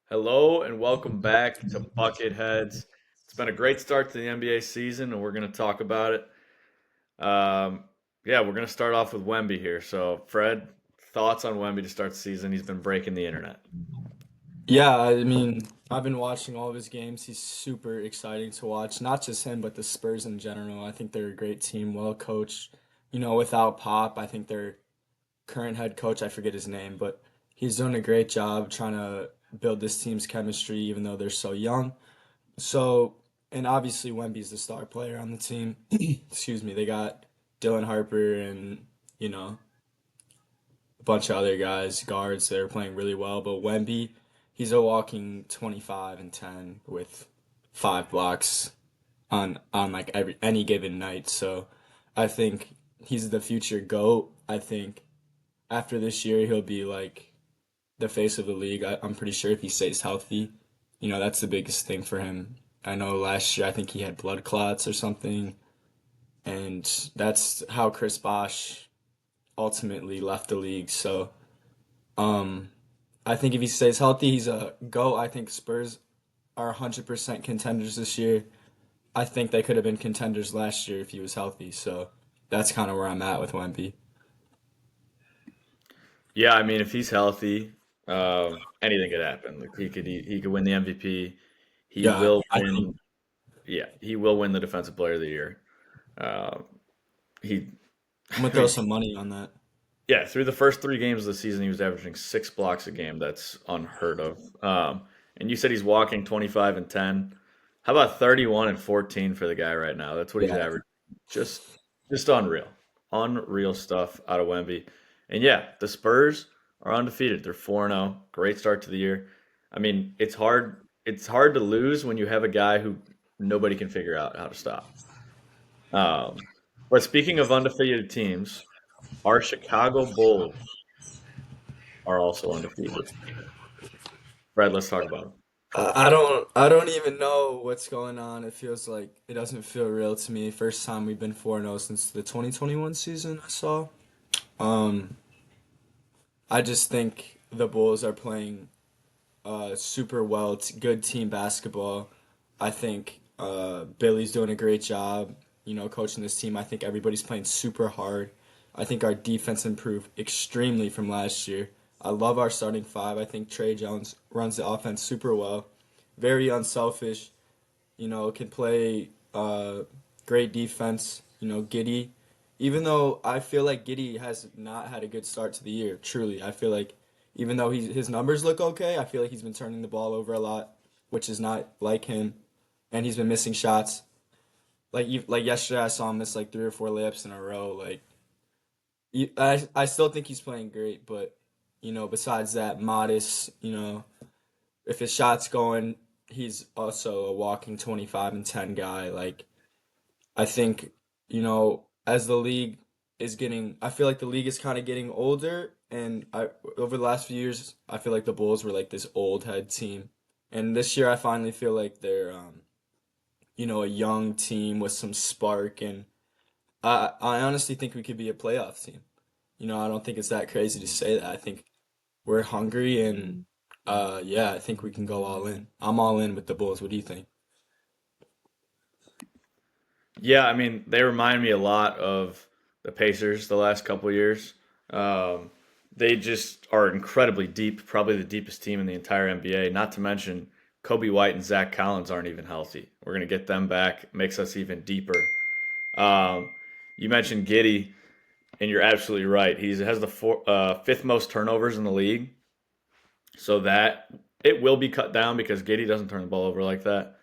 Hello and welcome back to Bucketheads. It's been a great start to the NBA season, and we're going to talk about it. Um, we're going to start off with Wemby here. So, Fred, thoughts on Wemby to start the season? He's been breaking the internet. Yeah, I mean, I've been watching all of his games. He's super exciting to watch. Not just him, but the Spurs in general. I think they're a great team, well coached. Without Pop, I think their current head coach, I forget his name, but he's doing a great job trying to build this team's chemistry, even though they're so young. So, and obviously Wemby's the star player on the team. Excuse me. They got Dylan Harper and, you know, a bunch of other guys, guards that are playing really well. But Wemby, he's a walking 25 and 10 with 5 blocks on like any given night. So I think he's the future GOAT. I think after this year he'll be like the face of the league. I'm pretty sure if he stays healthy, that's the biggest thing for him. I know last year I think he had blood clots or something, and that's how Chris Bosh ultimately left the league. So um, I think if he stays healthy, he's a go. I think Spurs are 100% contenders this year. I think they could have been contenders last year if he was healthy. So that's kind of where I'm at with Wemby. Yeah, I mean, if he's healthy, anything could happen. Like he could win the MVP. He Yeah, will I think win. Yeah, he will win the Defensive Player of the Year. Uh, he, I'm gonna I throw mean, some money on that. yeah, through the first three games of the season, he was averaging 6 blocks a game. That's unheard of. And you said he's walking 25 and 10. How about 31 and 14 for the guy right now? That's what he's Yeah, averaging. Just, just unreal, unreal stuff out of Wemby. And yeah, the Spurs are undefeated. They're 4-0. Great start to the year. I mean, it's hard. It's hard to lose when you have a guy who nobody can figure out how to stop. Um, but speaking of undefeated teams, our Chicago Bulls are also undefeated. Fred, let's talk about them. I don't even know what's going on. It feels like it doesn't feel real to me. First time we've been 4-0 since the 2021 season I saw. Um, I just think the Bulls are playing super well. It's good team basketball. I think Billy's doing a great job, coaching this team. I think everybody's playing super hard. I think our defense improved extremely from last year. I love our starting five. I think Trey Jones runs the offense super well. Very unselfish, can play great defense. Giddy. Even though I feel like Giddy has not had a good start to the year, truly, I feel like even though his numbers look okay, I feel like he's been turning the ball over a lot, which is not like him, and he's been missing shots. Like yesterday, I saw him miss like 3 or 4 layups in a row. Like I still think he's playing great, but besides that, modest. If his shot's going, he's also a walking 25 and 10 guy. Like I think, as the league is getting, I feel like the league is kind of getting older, and over the last few years, I feel like the Bulls were like this old head team, and this year I finally feel like they're, a young team with some spark, and I honestly think we could be a playoff team. I don't think it's that crazy to say that. I think we're hungry, and yeah, I think we can go all in. I'm all in with the Bulls. What do you think? Yeah, I mean, they remind me a lot of the Pacers the last couple of years. Um, they just are incredibly deep, probably the deepest team in the entire NBA. Not to mention, Kobe White and Zach Collins aren't even healthy. We're going to get them back, makes us even deeper. Um, you mentioned Giddy, and you're absolutely right. He has the fifth most turnovers in the league. So that it will be cut down because Giddy doesn't turn the ball over like that.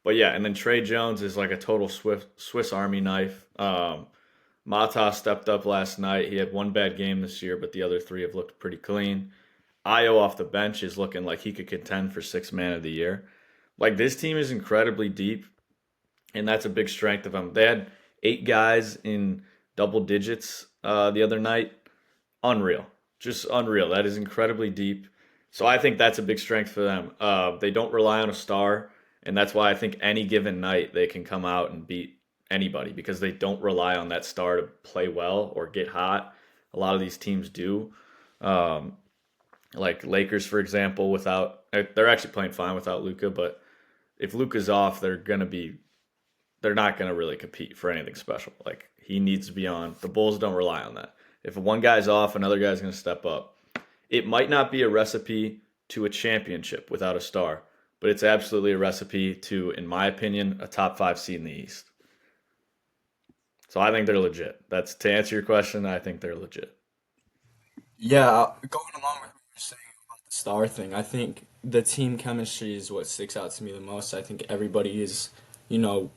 But yeah, and then Trey Jones is like a total Swiss Army knife. Mata stepped up last night. He had one bad game this year, but the other three have looked pretty clean. Io off the bench is looking like he could contend for six man of the year. Like this team is incredibly deep, and that's a big strength of them. They had eight guys in double digits the other night. Unreal, just unreal. That is incredibly deep. So I think that's a big strength for them. They don't rely on a star, and that's why I think any given night they can come out and beat anybody because they don't rely on that star to play well or get hot. A lot of these teams do. Um, Like Lakers, for example, without they're actually playing fine without Luca, but if Luca's off, they're not gonna really compete for anything special. Like he needs to be on. The Bulls don't rely on that. If one guy's off, another guy's gonna step up. It might not be a recipe to a championship without a star, but it's absolutely a recipe to, in my opinion, a top five seed in the East. So I think they're legit. That's to answer your question. I think they're legit. Yeah, going along with what you're saying about the star thing, I think the team chemistry is what sticks out to me the most. I think everybody is, you know,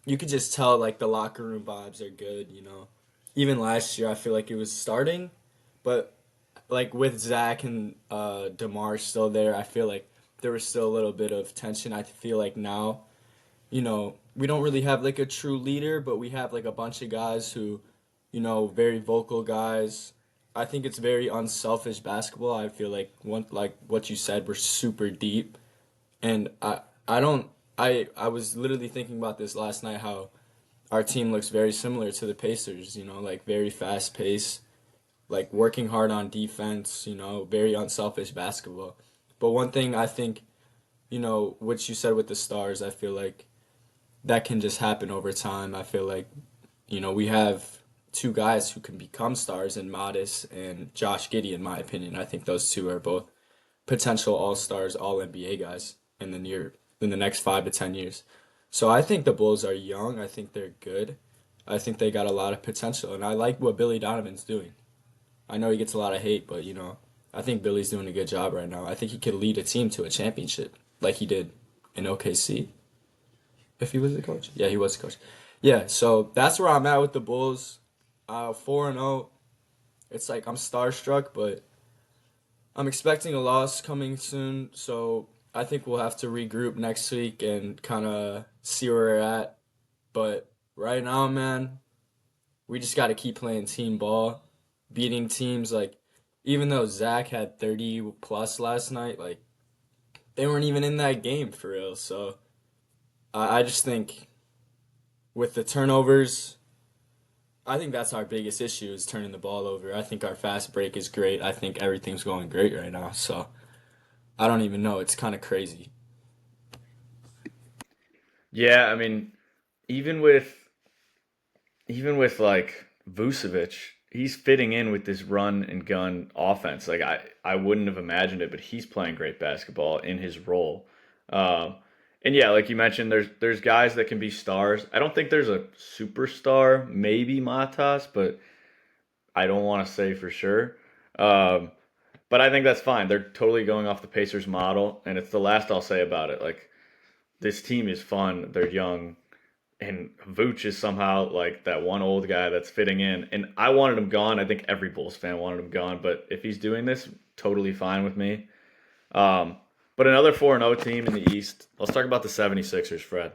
you could just tell like the locker room vibes are good. Even last year, I feel like it was starting, but like with Zach and DeMar still there, I feel like there was still a little bit of tension. I feel like now, we don't really have like a true leader, but we have like a bunch of guys who, very vocal guys. I think it's very unselfish basketball. I feel like like what you said, we're super deep, and I don't I was literally thinking about this last night how our team looks very similar to the Pacers. Like very fast pace, like working hard on defense. Very unselfish basketball. But one thing I think, what you said with the stars, I feel like that can just happen over time. I feel like, we have two guys who can become stars in Modest and Josh Giddey, in my opinion. I think those two are both potential all stars, all NBA guys in the next 5 to 10 years. So I think the Bulls are young. I think they're good. I think they got a lot of potential, and I like what Billy Donovan's doing. I know he gets a lot of hate, but I think Billy's doing a good job right now. I think he could lead a team to a championship like he did in OKC. If he was the coach? Yeah, he was the coach. Yeah, so that's where I'm at with the Bulls. 4-0. It's like I'm starstruck, but I'm expecting a loss coming soon. So I think we'll have to regroup next week and kind of see where we're at. But right now, man, we just got to keep playing team ball, beating teams like. Even though Zach had 30 plus last night, like they weren't even in that game for real. So I just think with the turnovers, I think that's our biggest issue is turning the ball over. I think our fast break is great. I think everything's going great right now. So I don't even know. It's kind of crazy. Yeah, I mean, even with even with like Vucevic, he's fitting in with this run and gun offense. Like I wouldn't have imagined it, but he's playing great basketball in his role. Um, and yeah, like you mentioned, there's guys that can be stars. I don't think there's a superstar, maybe Matas, but I don't want to say for sure. Um, but I think that's fine. They're totally going off the Pacers model, and it's the last I'll say about it. Like this team is fun. They're young and Vooch is somehow like that one old guy that's fitting in. And I wanted him gone. I think every Bulls fan wanted him gone. But if he's doing this, totally fine with me. Um, but another 4-0 team in the East. Let's talk about the 76ers, Fred.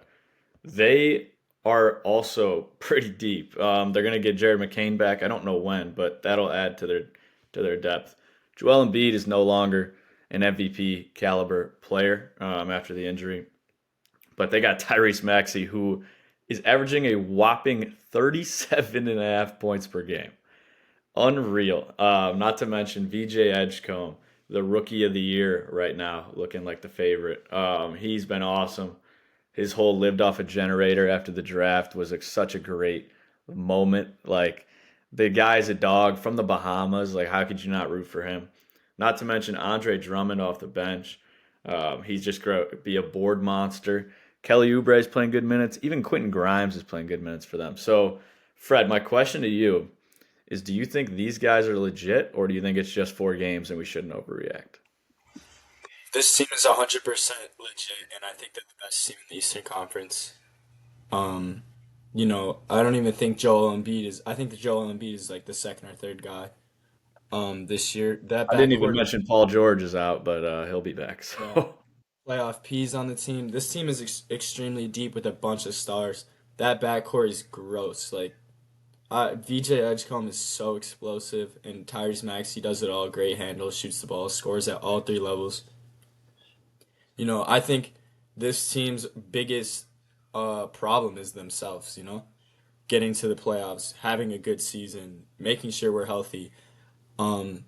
They are also pretty deep. They're going to get Jared McCain back. I don't know when, but that'll add to their depth. Joel Embiid is no longer an MVP caliber player after the injury. But they got Tyrese Maxey, who is averaging a whopping 37 and a half points per game. Unreal. Not to mention VJ Edgecombe, the rookie of the year right now, looking like the favorite. He's been awesome. His whole lived off a generator after the draft was like such a great moment. Like the guy's a dog from the Bahamas. Like how could you not root for him? Not to mention Andre Drummond off the bench. He's just going to be a board monster. Kelly Oubre is playing good minutes. Even Quentin Grimes is playing good minutes for them. So, Fred, my question to you is: do you think these guys are legit, or do you think it's just 4 games and we shouldn't overreact? This team is 100% legit, and I think they're the best team in the Eastern Conference. Um, I don't even think Joel Embiid is. I think that Joel Embiid is like the second or third guy. This year that I didn't even backcourt, mention Paul George is out, but he'll be back. yeah, So playoff P's on the team. This team is extremely deep with a bunch of stars. That backcourt is gross. Like VJ Edgecombe is so explosive, and Tyrese Maxey does it all. Great handle, shoots the ball, scores at all three levels. I think this team's biggest problem is themselves. Getting to the playoffs, having a good season, making sure we're healthy. Um,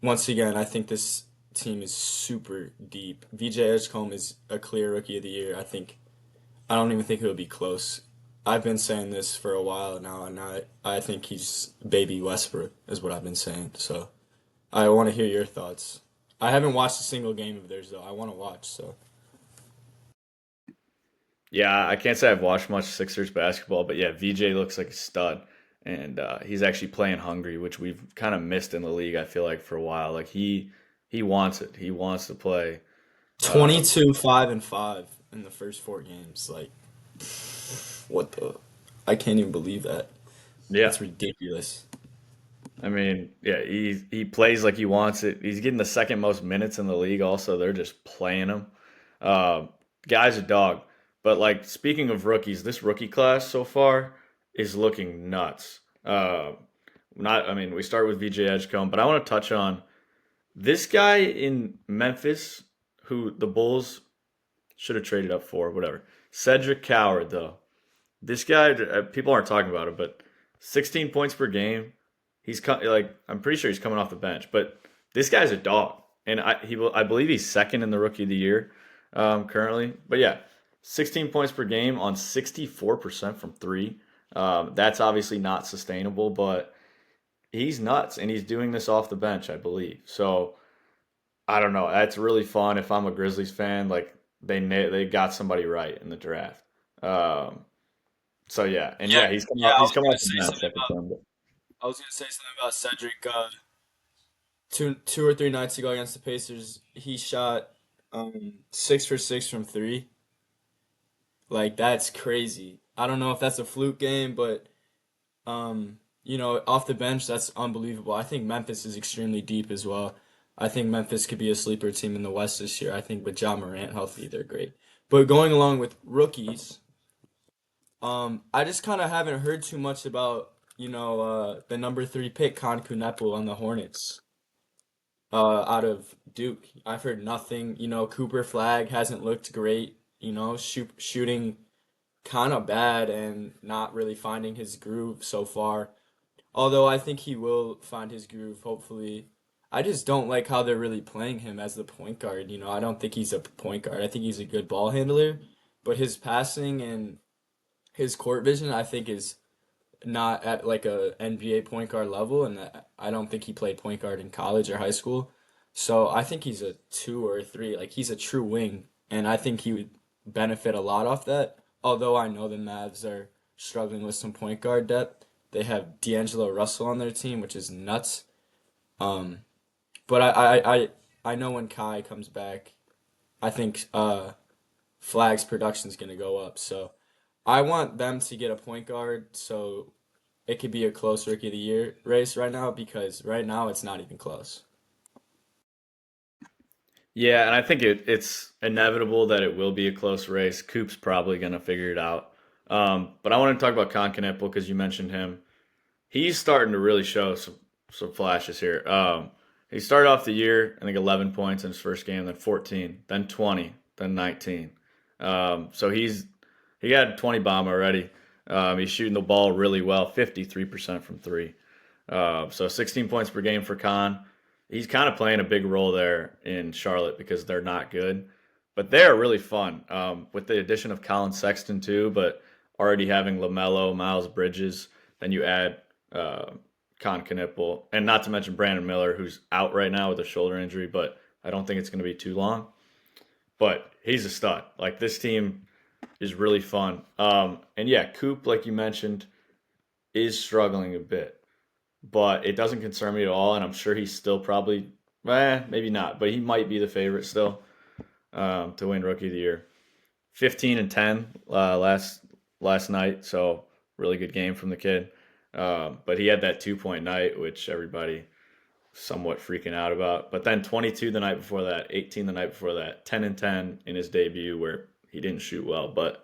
once again, I think this team is super deep. VJ Edgecombe is a clear rookie of the year. I don't even think it would be close. I've been saying this for a while now, and I think he's baby Westbrook is what I've been saying. So I want to hear your thoughts. I haven't watched a single game of theirs though. I want to watch. So Yeah, I can't say I've watched much Sixers basketball, but yeah, VJ looks like a stud, and he's actually playing hungry, which we've kind of missed in the league. I feel like for a while, like he wants it. He wants to play. Uh, 22, 5-5 in the first four games. Like what the? I can't even believe that. yeah, That's ridiculous. I mean, yeah, he plays like he wants it. He's getting the second most minutes in the league. Also, they're just playing him. Uh, Guy's a dog. But like speaking of rookies, this rookie class so far is looking nuts. Not, I mean, we start with VJ Edgecombe, but I want to touch on this guy in Memphis who the Bulls should have traded up for, whatever. Cedric Coward, though. This guy, people aren't talking about it, but 16 points per game. Like I'm pretty sure he's coming off the bench, but this guy's a dog, and I believe he's second in the rookie of the year currently. But yeah, 16 points per game on 64% from three. That's obviously not sustainable, but he's nuts, and he's doing this off the bench, I believe. So I don't know. That's really fun. If I'm a Grizzlies fan, like they got somebody right in the draft. Um, so yeah, and Yeah, yeah, yeah. he's coming off the bench at the time. I was gonna say something about Cedric. Two or three nights ago against the Pacers, he shot 6 for 6 from three. Like that's crazy. I don't know if that's a fluke game, but off the bench, that's unbelievable. I think Memphis is extremely deep as well. I think Memphis could be a sleeper team in the West this year. I think with Ja Morant healthy, they're great. But going along with rookies, I just kind of haven't heard too much about the number three pick, Kon Kunepu on the Hornets. Out of Duke. I've heard nothing. Cooper Flag hasn't looked great. Shooting kind of bad and not really finding his groove so far. Although I think he will find his groove, hopefully. I just don't like how they're really playing him as the point guard. I don't think he's a point guard. I think he's a good ball handler, but his passing and his court vision, I think, is not at like a NBA point guard level, and I don't think he played point guard in college or high school. So I think he's a two or a three. Like he's a true wing, and I think he would benefit a lot off that. Although I know the Mavs are struggling with some point guard depth. They have D'Angelo Russell on their team, which is nuts. Um, but I know when Kai comes back, I think Flag's production is gonna go up. So I want them to get a point guard so it could be a close rookie of the year race right now because right now it's not even close. Yeah, and I think it's inevitable that it will be a close race. Coop's probably going to figure it out. But I want to talk about Concanepple because you mentioned him. He's starting to really show some flashes here. He started off the year, I think 11 points in his first game, then 14, then 20, then 19. So he had a 20 bomb already. He's shooting the ball really well, 53% from three. So 16 points per game for Khan. He's kind of playing a big role there in Charlotte because they're not good, but they're really fun with the addition of Colin Sexton too. But already having Lamelo, Miles Bridges, then you add uh, Con Knipple, and not to mention Brandon Miller, who's out right now with a shoulder injury, but I don't think it's going to be too long. But he's a stud. Like this team is really fun. And yeah, Coop, like you mentioned, is struggling a bit, but it doesn't concern me at all. And I'm sure he's still probably, maybe not, but he might be the favorite still to win Rookie of the Year. 15 and 10 last night, so really good game from the kid. But he had that 2 point night, which everybody somewhat freaking out about. But then 22 the night before that, 18 the night before that, 10 and 10 in his debut where he didn't shoot well, but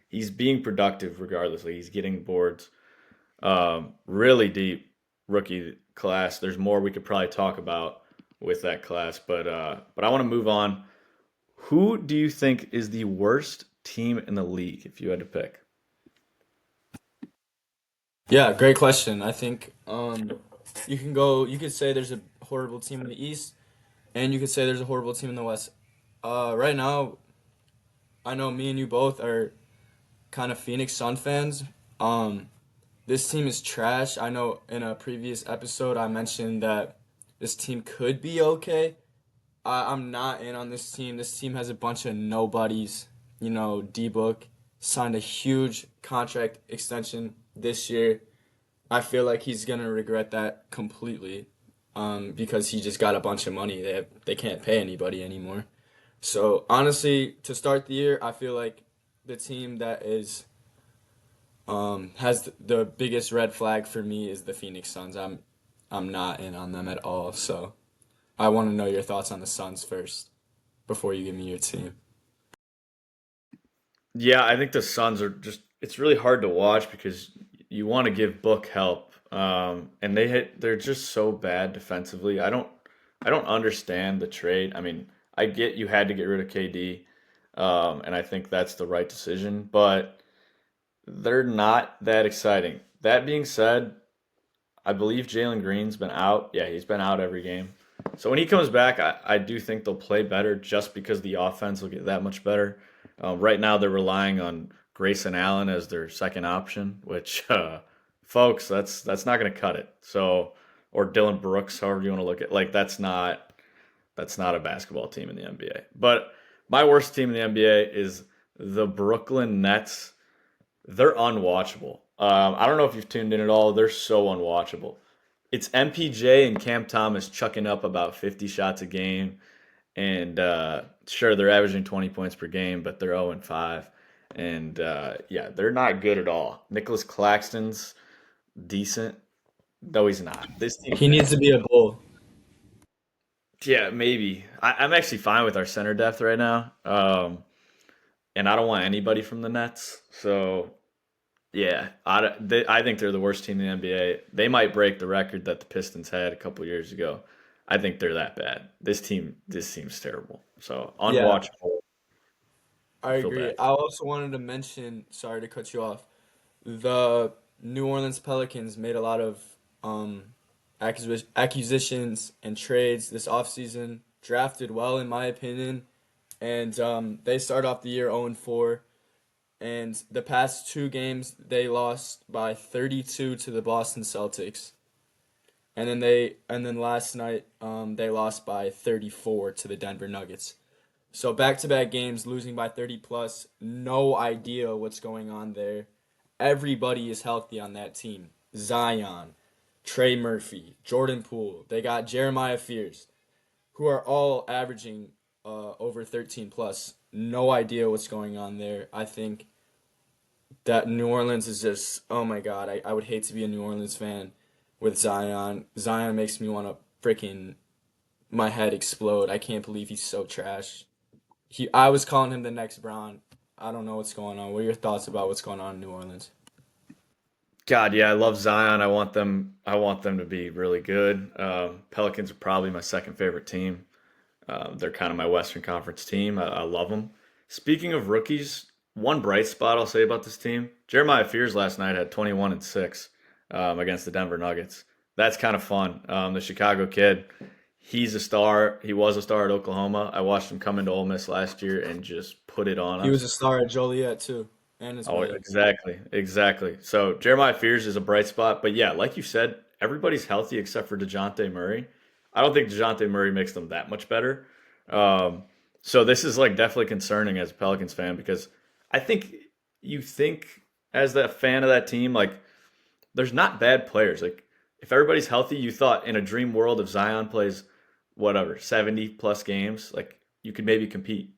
he's being productive regardless. Like he's getting boards. Really deep rookie class. There's more we could probably talk about with that class, but I want to move on. Who do you think is the worst team in the league if you had to pick? Yeah, great question. I think you could say there's a horrible team in the East, and you could say there's a horrible team in the West. Right now, I know me and you both are kind of Phoenix Sun fans. Um, this team is trash. I know in a previous episode I mentioned that this team could be okay. I'm not in on this team. This team has a bunch of nobodies. You know, D Book signed a huge contract extension this year. I feel like he's gonna regret that completely, because he just got a bunch of money. They can't pay anybody anymore. So honestly, to start the year, I feel like the team that is has the biggest red flag for me is the Phoenix Suns. I'm not in on them at all. So I want to know your thoughts on the Suns first before you give me your team. Yeah, I think the Suns are just it's really hard to watch because you want to give Book help. And they're just so bad defensively. I don't understand the trade. I mean, I get you had to get rid of KD, and I think that's the right decision, but they're not that exciting. That being said, I believe Jalen Green's been out. Yeah, he's been out every game. So when he comes back, I do think they'll play better just because the offense will get that much better. Right now, they're relying on Grayson Allen as their second option, which, folks, that's not going to cut it. So, or Dylan Brooks, however you want to look at, like that's not a basketball team in the NBA. But my worst team in the NBA is the Brooklyn Nets. They're unwatchable. I don't know if you've tuned in at all. They're so unwatchable. It's MPJ and Cam Thomas chucking up about 50 shots a game, and sure they're averaging 20 points per game, but they're 0 and 5, and yeah, they're not good at all. Nicholas Claxton's decent, though he's not. This team's He needs bad. to be a bull. Yeah, maybe. I'm actually fine with our center depth right now, and I don't want anybody from the Nets. So yeah, I think they're the worst team in the NBA. They might break the record that the Pistons had a couple years ago. I think they're that bad. This team's terrible. So Yeah, unwatchable. I I feel agree. bad. I also wanted to mention, sorry to cut you off, the New Orleans Pelicans made a lot of acquisitions and trades this offseason, drafted well, in my opinion, and they start off the year 0-4. And the past two games, they lost by 32 to the Boston Celtics. And then last night, they lost by 34 to the Denver Nuggets. So back-to-back games losing by 30 plus, no idea what's going on there. Everybody is healthy on that team. Zion, Trey Murphy, Jordan Poole. They got Jeremiah Fears, who are all averaging over 13 plus. No idea what's going on there. I think that New Orleans is just, oh my God, I would hate to be a New Orleans fan with Zion. Zion makes me want to freaking my head explode. I can't believe he's so trash. I was calling him the next Brown. I don't know what's going on. What are your thoughts about what's going on in New Orleans? God, yeah, I love Zion. I want them. I want them to be really good. Pelicans are probably my second favorite team. They're kind of my Western Conference team. I love them. Speaking of rookies, one bright spot I'll say about this team: Jeremiah Fears last night had 21 and 6 against the Denver Nuggets. That's kind of fun. The Chicago kid, he's a star. He was a star at Oklahoma. I watched him come into Ole Miss last year and just put it on He was us. a star at Joliet too, and his Oh, brother. exactly, exactly. So Jeremiah Fears is a bright spot, but yeah, like you said, everybody's healthy except for Dejounte Murray. I don't think Dejounte Murray makes them that much better. Um, so this is like definitely concerning as a Pelicans fan because I think you think as that fan of that team, like there's not bad players. Like if everybody's healthy, you thought in a dream world if Zion plays whatever 70 plus games, like you could maybe compete,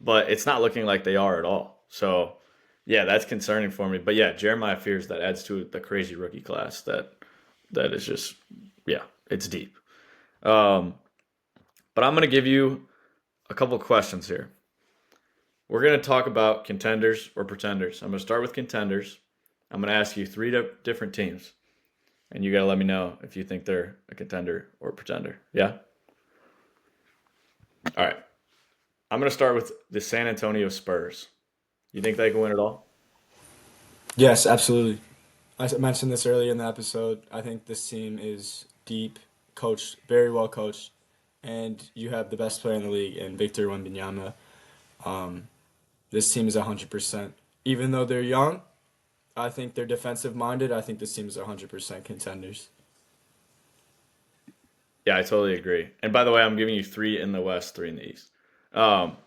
but it's not looking like they are at all. So yeah, that's concerning for me. But yeah, Jeremiah Fears that adds to the crazy rookie class that is just yeah, it's deep. Um, but I'm gonna give you a couple of questions here. We're gonna talk about contenders or pretenders. I'm gonna start with contenders. I'm gonna ask you three different teams, and you gotta let me know if you think they're a contender or a pretender. Yeah. All right. I'm gonna start with the San Antonio Spurs. You think they can win it all? Yes, absolutely. I mentioned this earlier in the episode. I think this team is deep. coached, very well coached, and you have the best player in the league in Victor Wembanyama. Um, this team is 100%. Even though they're young, I think they're defensive minded. I think this team is 100% contenders. Yeah, I totally agree. And by the way, I'm giving you three in the West, three in the East. Um,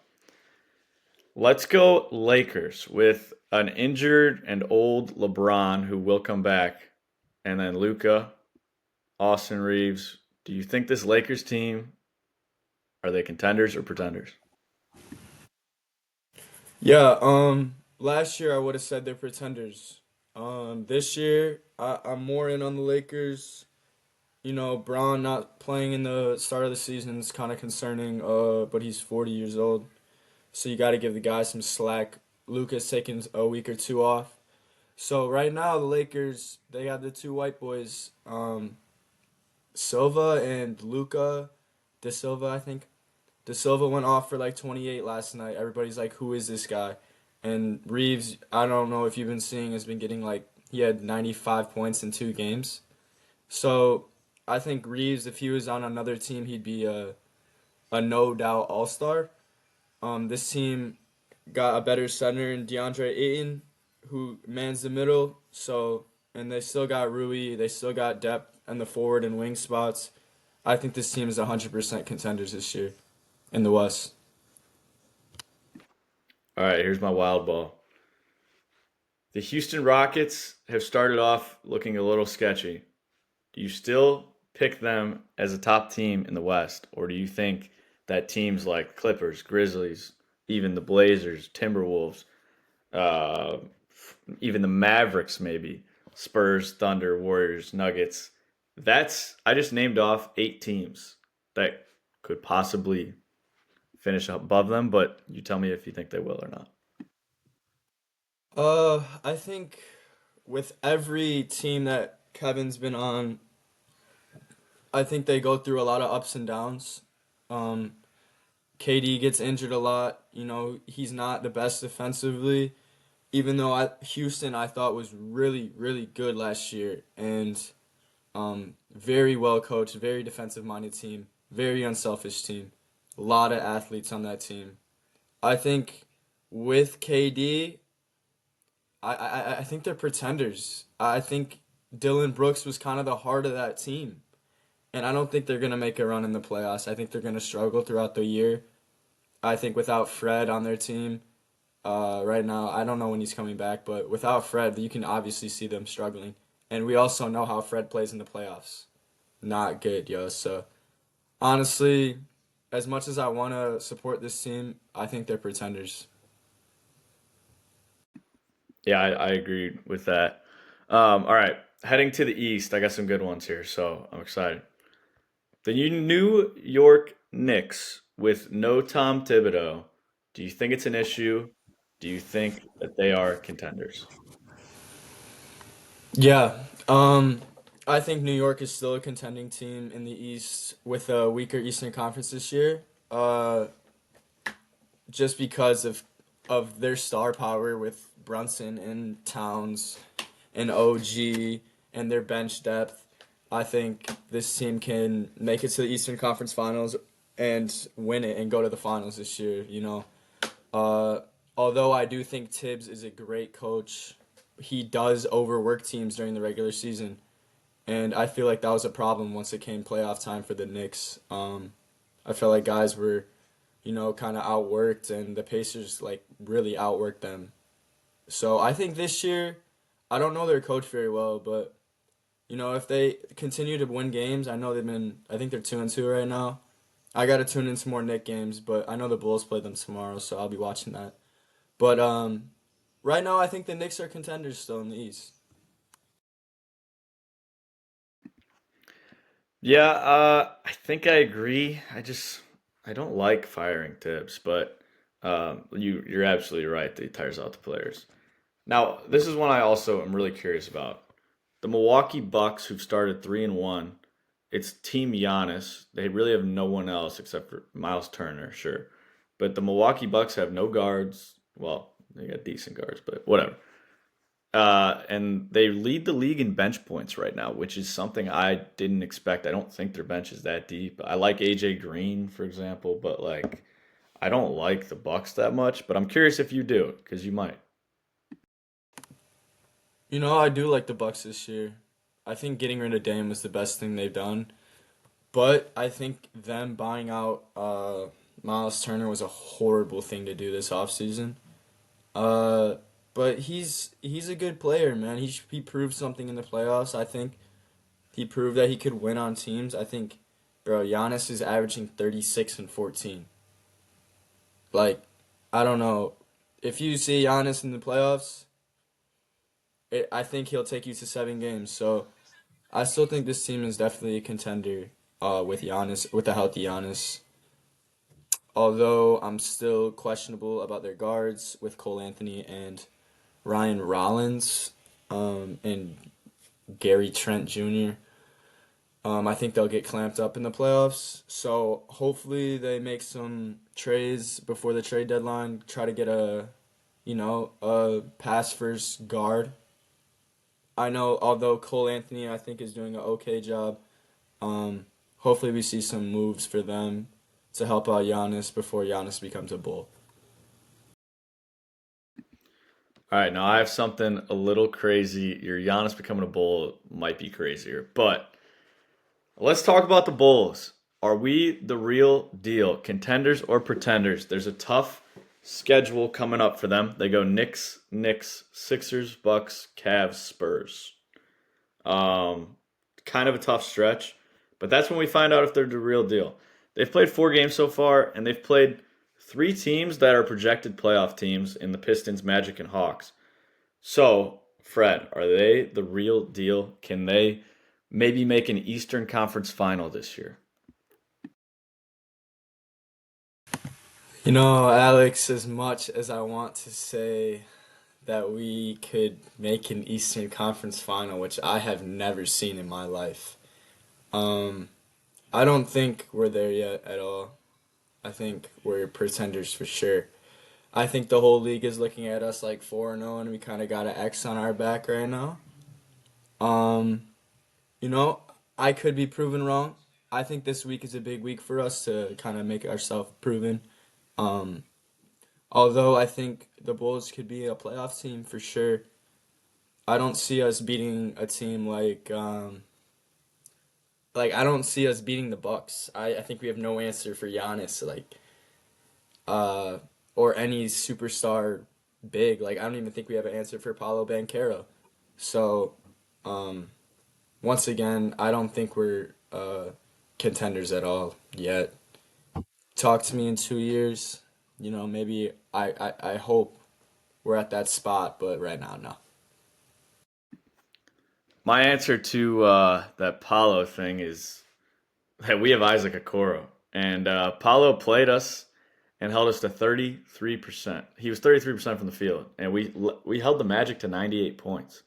let's go Lakers with an injured and old LeBron who will come back, and then Luca, Austin Reeves. Do you think this Lakers team are they contenders or pretenders? Yeah, last year I would have said they're pretenders. This year I'm more in on the Lakers. You know, Braun not playing in the start of the season is kind of concerning, but he's 40 years old, so you got to give the guy some slack. Luka's taking a week or two off. So right now the Lakers, they have the two white boys, Silva and Luka De Silva, I think. De Silva went off for like 28 last night. Everybody's like, who is this guy? And Reeves, I don't know if you've been seeing, has been getting like, he had 95 points in 2 games. So I think Reeves, if he was on another team, he'd be a no doubt all star. This team got a better center in DeAndre Ayton, who mans the middle. So, and they still got Rui. They still got depth in the forward and wing spots. I think this team is 100% contenders this year in the West. All right, here's my wild ball. The Houston Rockets have started off looking a little sketchy. Do you still pick them as a top team in the West, or do you think that teams like Clippers, Grizzlies, even the Blazers, Timberwolves, uh, even the Mavericks, maybe Spurs, Thunder, Warriors, Nuggets? That's I just named off 8 teams that could possibly finish above them, but you tell me if you think they will or not. I think with every team that Kevin's been on, I think they go through a lot of ups and downs. Um, KD gets injured a lot. You know, he's not the best defensively. Even though Houston I thought was really really good last year and very well coached, very defensive minded team, very unselfish team. A lot of athletes on that team. I think with KD, I think they're pretenders. I think Dylan Brooks was kind of the heart of that team. And I don't think they're going to make a run in the playoffs. I think they're going to struggle throughout the year. I think without Fred on their team, right now, I don't know when he's coming back, but without Fred, you can obviously see them struggling. And we also know how Fred plays in the playoffs. Not good, yo. So honestly, as much as I want to support this team, I think they're pretenders. Yeah, I agree with that. All right, heading to the East, I got some good ones here, so I'm excited. The New York Knicks with no Tom Thibodeau. Do you think it's an issue? Do you think that they are contenders? Yeah. I think New York is still a contending team in the East with a weaker Eastern Conference this year. Just because of their star power with Brunson and Towns and OG and their bench depth. I think this team can make it to the Eastern Conference Finals and win it and go to the finals this year, you know. Uh, Although I do think Tibbs is a great coach, he does overwork teams during the regular season. And I feel like that was a problem once it came playoff time for the Knicks. I felt like guys were, you know, kind of outworked, and the Pacers like really outworked them. So I think this year, I don't know their coach very well, but you know if they continue to win games, I know they've been. I think they're 2-2 right now. I got to tune into more Knick games, but I know the Bulls play them tomorrow, so I'll be watching that. But right now I think the Knicks are contenders still in the East. Yeah, I think I agree. I don't like firing Tibbs, but you're absolutely right that he tires out the players. Now, this is one I also am really curious about. The Milwaukee Bucks, who've started 3-1, it's Team Giannis. They really have no one else except for Miles Turner, sure. But the Milwaukee Bucks have no guards. Well, they got decent guards, but whatever. And they lead the league in bench points right now, which is something I didn't expect. I don't think their bench is that deep. I like AJ Green, for example, but like I don't like the Bucks that much. But I'm curious if you do, because you might. You know, I do like the Bucks this year. I think getting rid of Dame was the best thing they've done. But I think them buying out Miles Turner was a horrible thing to do this offseason. Uh, but he's a good player, man. He proved something in the playoffs. I think he proved that he could win on teams. I think, bro, Giannis is averaging 36 and 14. Like, I don't know. If you see Giannis in the playoffs, I think he'll take you to 7 games. So I still think this team is definitely a contender. With Giannis, with a healthy Giannis. Although I'm still questionable about their guards with Cole Anthony and Ryan Rollins, and Gary Trent Jr. I think they'll get clamped up in the playoffs. So hopefully they make some trades before the trade deadline. Try to get a pass first guard. I know, although Cole Anthony I think is doing an okay job. Hopefully we see some moves for them to help out Giannis before Giannis becomes a Bull. All right, now I have something a little crazy. Your Giannis becoming a Bull might be crazier, but let's talk about the Bulls. Are we the real deal? Contenders or pretenders? There's a tough schedule coming up for them. They go Knicks, Sixers, Bucks, Cavs, Spurs. Um, Kind of a tough stretch, but that's when we find out if they're the real deal. They've played 4 games so far, and they've played three teams that are projected playoff teams in the Pistons, Magic, and Hawks. So, Fred, are they the real deal? Can they maybe make an Eastern Conference final this year? You know, Alex, as much as I want to say that we could make an Eastern Conference final, which I have never seen in my life, um, I don't think we're there yet at all. I think we're pretenders for sure. I think the whole league is looking at us like 4-0 and we kind of got an X on our back right now. Um, you know, I could be proven wrong. I think this week is a big week for us to kind of make ourselves proven. Um, Although I think the Bulls could be a playoff team for sure. I don't see us beating a team like I don't see us beating the Bucks. I think we have no answer for Giannis uh or any superstar big. Like I don't even think we have an answer for Paulo Banchero. So um once again, I don't think we're contenders at all yet. Talk to me in 2 years. You know, maybe I hope we're at that spot, but right now, no. My answer to that Paulo thing is that we have Isaac Okoro, and Paulo played us and held us to 33%. He was 33% from the field, and we held the Magic to 98 points.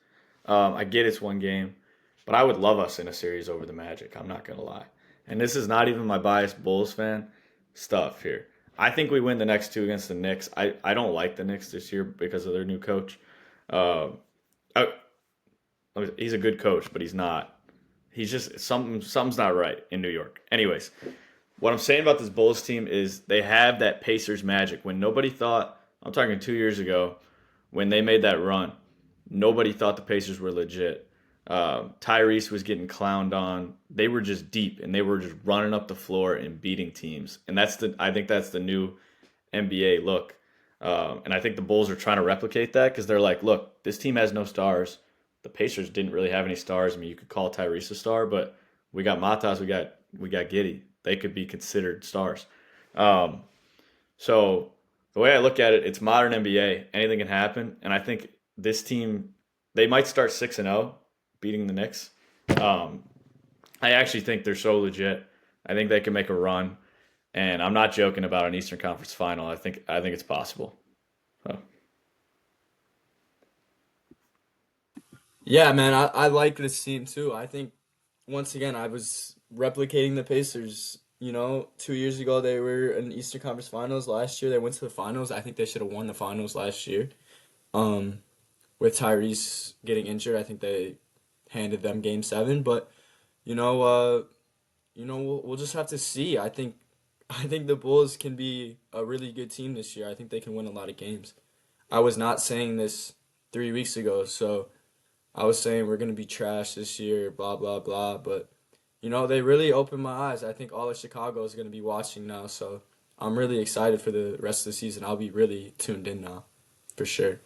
I get it's 1 game, but I would love us in a series over the Magic. I'm not gonna lie, and this is not even my biased Bulls fan stuff here. I think we win the next two against the Knicks. I don't like the Knicks this year because of their new coach. Uh, I, he's a good coach, but he's not. He's just something's not right in New York. Anyways, what I'm saying about this Bulls team is they have that Pacers magic. When nobody thought, I'm talking 2 years ago, when they made that run, nobody thought the Pacers were legit. Tyrese was getting clowned on. They were just deep and they were just running up the floor and beating teams. And I think that's the new NBA look. And I think the Bulls are trying to replicate that because they're like, look, this team has no stars. The Pacers didn't really have any stars. I mean, you could call Tyrese a star, but we got Matas, we got Giddy. They could be considered stars. Um, so the way I look at it, it's modern NBA. Anything can happen, and I think this team they might start 6-0, beating the Knicks. Um, I actually think they're so legit. I think they can make a run, and I'm not joking about an Eastern Conference final. I think it's possible. So, Yeah, man, I like this team too. I think once again I was replicating the Pacers. You know, 2 years ago they were in Eastern Conference Finals. Last year they went to the finals. I think they should have won the finals last year. Um, with Tyrese getting injured. I think they handed them Game 7, but you know, uh, we'll just have to see. I think the Bulls can be a really good team this year. I think they can win a lot of games. I was not saying this 3 weeks ago, so I was saying we're gonna be trash this year, blah blah blah. But they really opened my eyes. I think all of Chicago is gonna be watching now, so I'm really excited for the rest of the season. I'll be really tuned in now, for sure.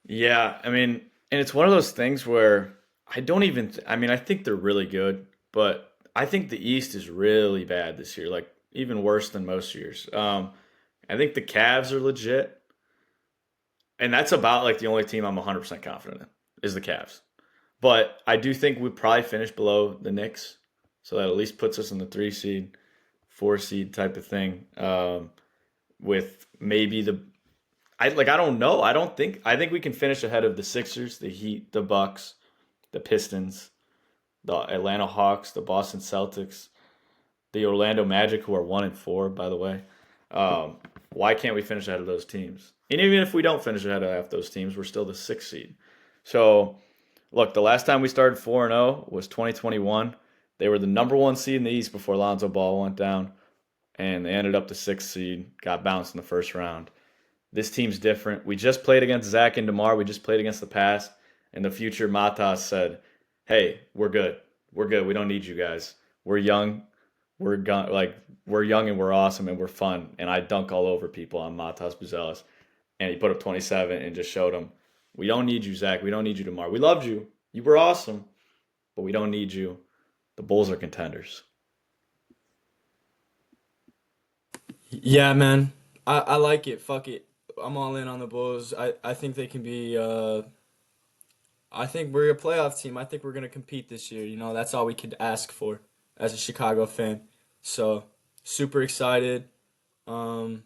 Yeah, I mean, and it's one of those things where I don't even, I mean, I think they're really good, but I think the East is really bad this year, like even worse than most years. I think the Cavs are legit, and that's about like the only team I'm 100% confident in is the Cavs. But I do think we probably finish below the Knicks, so that at least puts us in the 3 seed, 4 seed type of thing. With maybe I don't know. I think we can finish ahead of the Sixers, the Heat, the Bucks, the Pistons, the Atlanta Hawks, the Boston Celtics, the Orlando Magic, who are 1-4, by the way. Why can't we finish ahead of those teams? And even if we don't finish ahead of half those teams, we're still the 6 seed. So look, the last time we started 4-0 was 2021. They were the number 1 seed in the East before Lonzo Ball went down, and they ended up the 6th seed, got bounced in the first round. This team's different. We just played against Zach and DeMar. We just played against the past. In the future, Matas said, "Hey, we're good. We're good. We don't need you guys. We're young. We're young and we're awesome and we're fun." And I dunk all over people on Matas Buzelis, and he put up 27 and just showed them, "We don't need you, Zach. We don't need you, DeMar. We loved you. You were awesome, but we don't need you. The Bulls are contenders." Yeah, man. I like it. Fuck it. I'm all in on the Bulls. I think they can be I think we're a playoff team. I think we're gonna compete this year. That's all we could ask for as a Chicago fan. So super excited. Um,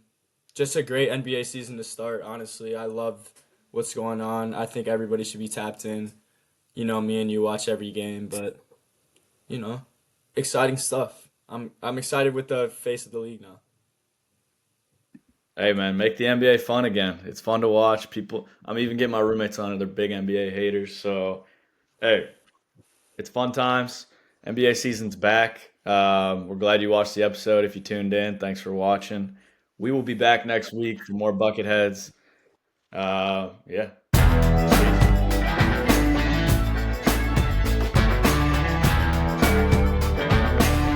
just a great NBA season to start, honestly. I love what's going on. I think everybody should be tapped in. Me and you watch every game, but you know, exciting stuff. I'm excited with the face of the league now. Hey man, make the NBA fun again. It's fun to watch. People, I'm even getting my roommates on it. They're big NBA haters. So hey, it's fun times. NBA season's back. We're glad you watched the episode. If you tuned in, thanks for watching. We will be back next week for more Bucketheads. Yeah. See you.